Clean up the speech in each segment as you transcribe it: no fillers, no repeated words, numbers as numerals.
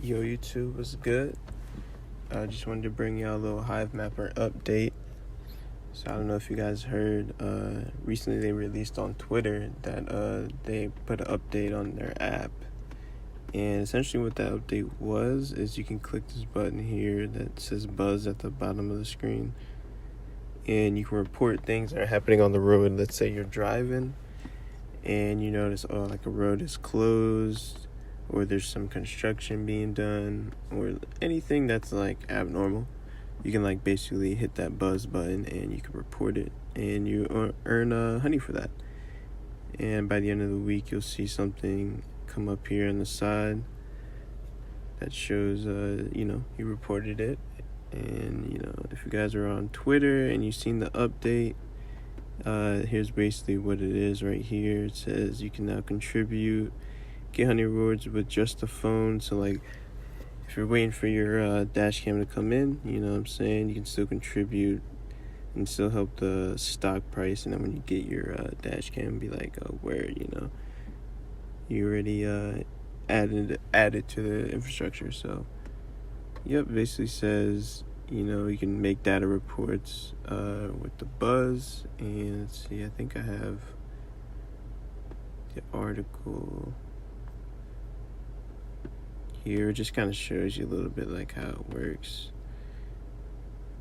Yo, YouTube, what's good? I just wanted to bring y'all a little Hivemapper update. So I don't know if you guys heard, recently they released on Twitter that they put an update on their app. And essentially what that update was is you can click this button here that says buzz at the bottom of the screen. And you can report things that are happening on the road. Let's say you're driving and you notice, like a road is closed, or there's some construction being done, or anything that's like abnormal. You can like basically hit that buzz button and you can report it, and you earn honey for that. And by the end of the week, you'll see something come up here on the side that shows you reported it. And if you guys are on Twitter and you've seen the update, here's basically what it is right here. It says you can now contribute, get honey rewards with just the phone. So like if you're waiting for your dash cam to come in, you know what I'm saying, you can still contribute and still help the stock price. And then when you get your dash cam, be like, where you already added to the infrastructure. So yep, basically says you can make data reports with the buzz. And let's see, I think I have the article here. It just kind of shows you a little bit like how it works.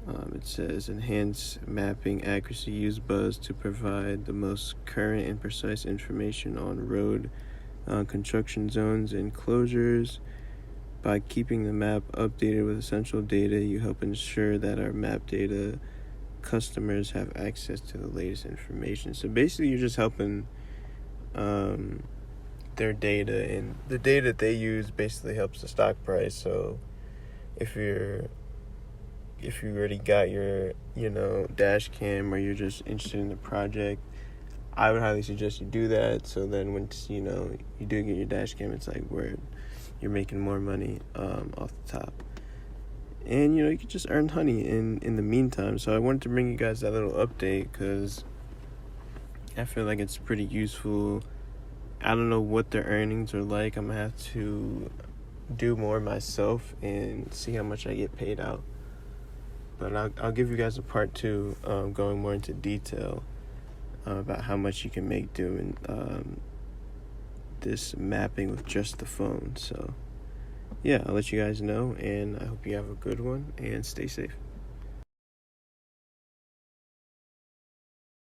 It says enhance mapping accuracy, use buzz to provide the most current and precise information on road construction zones and closures. By keeping the map updated with essential data, you help ensure that our map data customers have access to the latest information. So basically you're just helping their data, and the data that they use basically helps the stock price. So if you already got your dash cam, or you're just interested in the project, I would highly suggest you do that. So then once you do get your dash cam, it's like where you're making more money off the top. And you can just earn honey in the meantime. So I wanted to bring you guys that little update because I feel like it's pretty useful. I don't know what their earnings are like. I'm gonna have to do more myself and see how much I get paid out. But I'll give you guys a part 2, going more into detail about how much you can make doing this mapping with just the phone. So yeah, I'll let you guys know, and I hope you have a good one and stay safe.